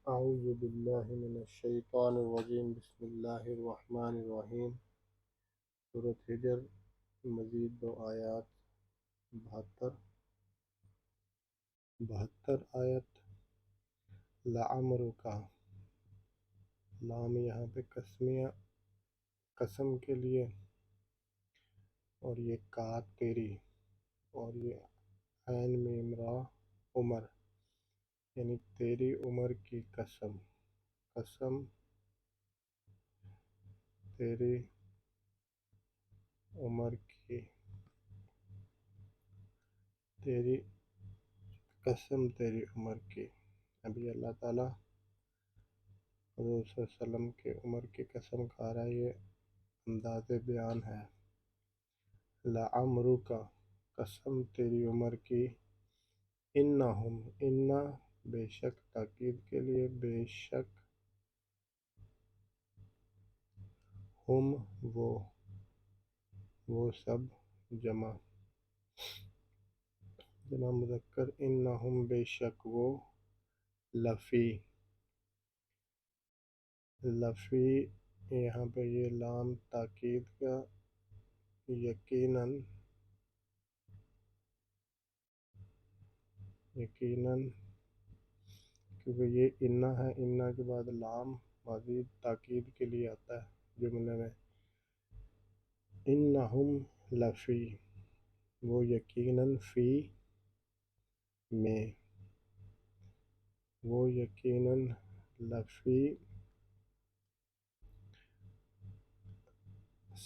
اعوذ باللہ من الشیطان الرجیم بسم اللہ الرحمن الرحیم۔ سورۃ ہجر، مزید 2 آیات، 72 آیت۔ لعمرک، لام یہاں پہ قسم کے لیے، اور یہ کات تیری، اور یہ عین میم را عمر، یعنی تیری عمر کی قسم، قسم تیری عمر کی، تیری قسم تیری عمر کی۔ ابھی اللہ تعالیٰ حضور صلی اللہ علیہ وسلم کی عمر کی قسم کھا رہا ہے، یہ انداز بیان ہے۔ لعمرک، قسم تیری عمر کی، انہم، ان بے شک تاکید کے لیے، بے شک ہم وہ سب، جمع مذکر، انہم بے شک وہ، لفی یہاں پہ یہ لام تاکید کا، یقیناً کیونکہ یہ انا ہے، انا کے بعد لام مزید تاکید کے لیے آتا ہے جملے میں۔ انہم لفی، وہ یقیناً، فی میں، وہ یقیناً، لفی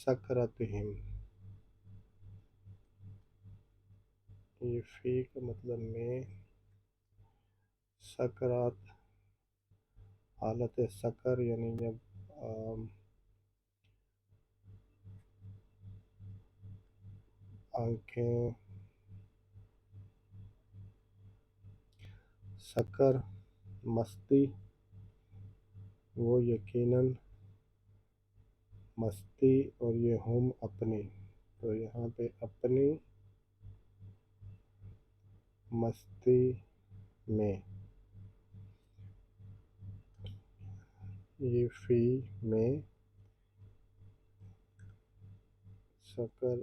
سکرتہم، یہ فی کا مطلب میں، سکرات حالت سکر، یعنی جب آنکھیں سکر، مستی، وہ یقیناً مستی، اور یہ ہم اپنی، تو یہاں پہ اپنی مستی میں، یہ فی میں، سکر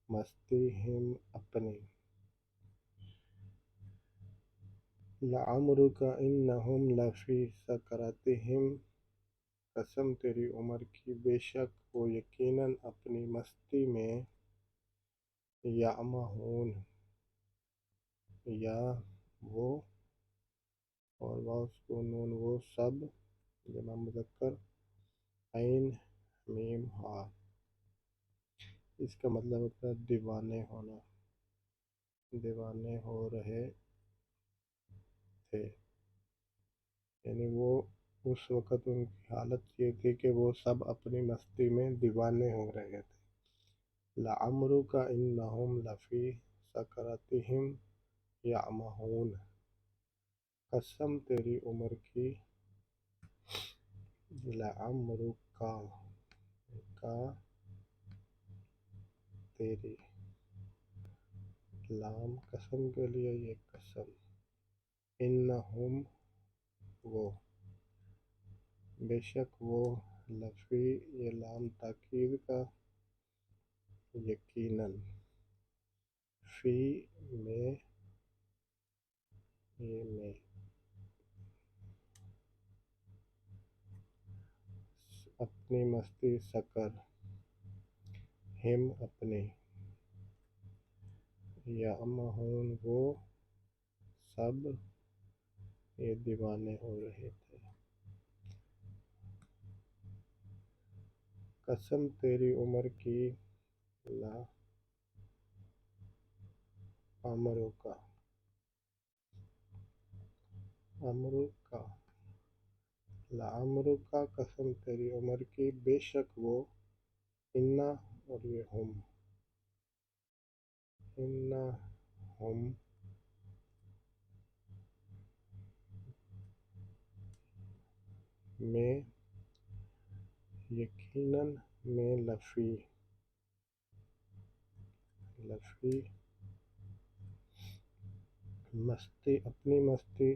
مستی، ہم اپنی۔ لعمرک انہم لفی سکرتہم، قسم تیری عمر کی، بے شک وہ یقیناً اپنی مستی میں، یعمہون، یا وہ، اور واو سکون نون، وہ سب، جمع مذکر، عین میم ہا، اس کا مطلب ہوتا ہے دیوانے ہونا، دیوانے ہو رہے تھے، یعنی وہ اس وقت ان کی حالت یہ تھی کہ وہ سب اپنی مستی میں دیوانے ہو رہے تھے۔ لعمرک انہم لفی سکرتہم یعمہون، قسم تیری عمر کی، لعمرک کا تیری، لام قسم کے لیے، یہ قسم، انہم وہ، بے شک وہ، لفی یہ لام تاکید کا، یقیناً، فی میں، یہ میں، اپنی مستی، سکر، ہم اپنے، یعمہون وہ سب، یہ دیوانے ہو رہے تھے۔ قسم تیری عمر کی، لعمرک، لعمرک قسم تیری عمر کی، بے شک وہ، انا، اور یہ ہم، انہم میں، یقیناً میں، لفی مستی، اپنی مستی،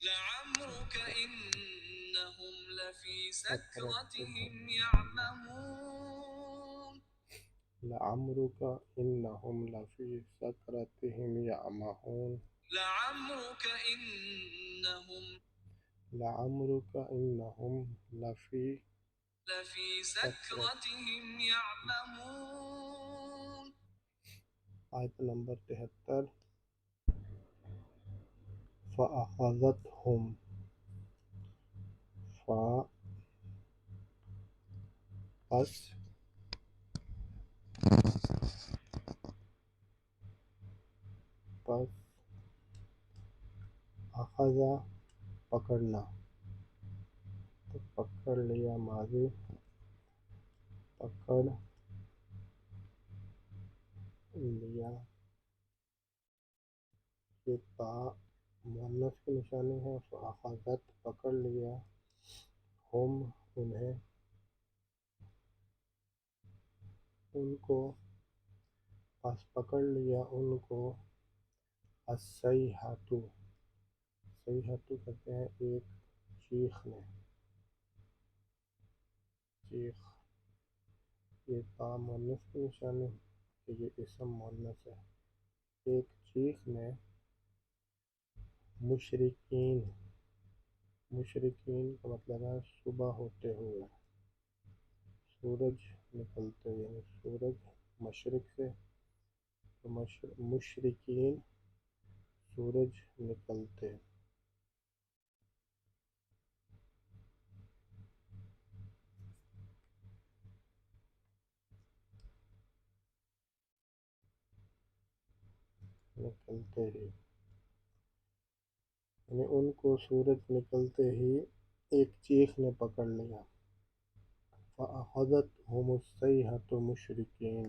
لعمرك إنهم لفي سكرتهم يعمهون لعمرك إنهم لفي سكرتهم يعمهون لعمرك إنهم لعمرك إنهم لفي سكرت سكرتهم يعمهون آیت نمبر 73 فأخذتهم پس اخذ پکڑنا، تو پکڑ لیا ماضی، پکڑ لیا، یہ تا مؤنث کی نشانی ہے، فاخذت پکڑ لیا، ہم انہیں، ان کو، پس پکڑ لیا ان کو، الصیحۃ، صیحۃ کہتے ہیں ایک چیخ نے، چیخ، یہ تا مؤنث کی نشانی کہ یہ اسم مؤنث ہے، ایک چیخ نے، مشرقین، مشرقین کا مطلب ہے صبح ہوتے ہوئے، سورج نکلتے ہوئے، یعنی سورج مشرق سے، تو مشرقین سورج نکلتے، نکلتے ہی، یعنی ان کو سورج نکلتے ہی ایک چیخ نے پکڑ لیا، فَأَخَذَتْهُمُ الصَّيْحَةُ مُشْرِقِينَ،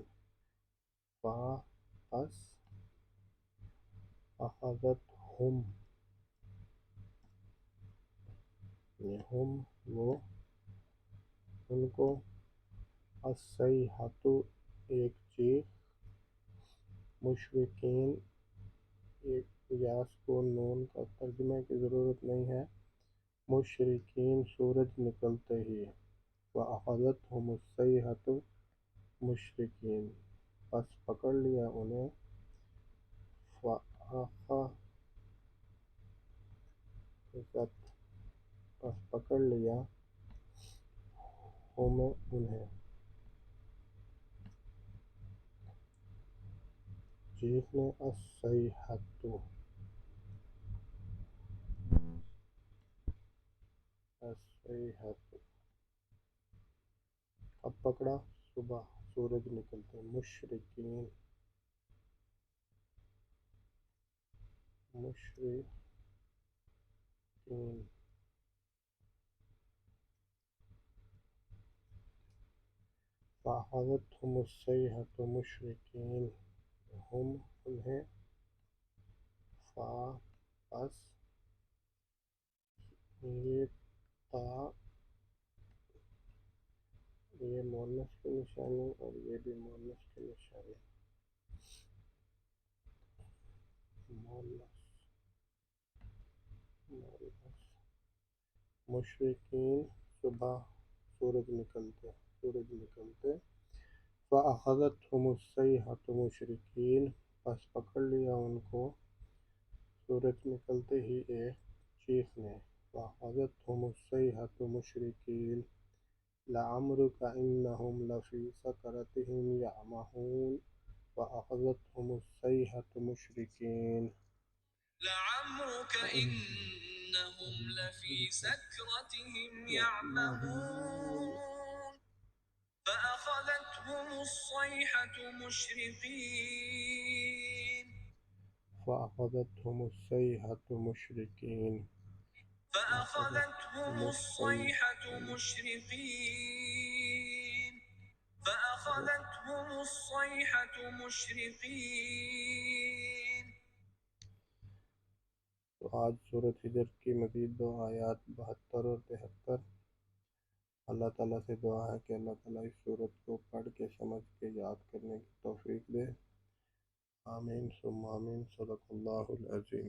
پس اخذتہم، یعنی ہم وہ، ان کو، الصیحۃ ایک چیخ، مشرقین، ایک یاس کو نون کا ترجمے کی ضرورت نہیں ہے، مشرقین سورج نکلتے ہی، وَأَخَذَتْهُمُ الصَّيْحَةُ مشرقین، پس پکڑ لیا انہیں، فَأَخَذَت، پس پکڑ لیا، ہم انہیں، چیخ نے، الصیحۃ، الصیحۃ، اب پکڑا صبح سورج نکلتے، مشرقین، مشرقین، فَأَخَذَتْهُمُ الصَّيْحَةُ مُشْرِقِينَ، ہم انہیں، پس، یہ تا، یہ مؤنث کی نشانی اور یہ بھی مؤنث کی نشانی، مؤنث، مؤنث، مشرقین صبح سورج نکلتے فَأَخَذَتْهُمُ الصَّيْحَةُ مُشْرِقِينَ پس پکڑ لیا ان کو سورج نکلتے ہی ایک چیخ نے فَأَخَذَتْهُمُ الصَّيْحَةُ مُشْرِقِينَ لَعَمْرُكَ إِنَّهُمْ لَفِي سَكْرَتِهِمْ يَعْمَهُونَ فَأَخَذَتْهُمُ الصَّيْحَةُ مُشْرِقِينَ لعمرك إنهم لفي سكرتهم يعمهون فأخذتهم الصيحة مشرقين فَأَخَذَتْهُمُ الصَّيْحَةُ مُشْرِقِينَ فأخذتهم الصيحة مشرقين فأخذتهم الصيحة مشرقين تو آج سورۃ ہجر کی مزید 2 آیات 72 اور 73 اللہ تعالیٰ سے دعا ہے کہ اللہ تعالیٰ اس سورت کو پڑھ کے سمجھ کے یاد کرنے کی توفیق دے۔ آمین ثم آمین۔ صدق اللہ العظیم۔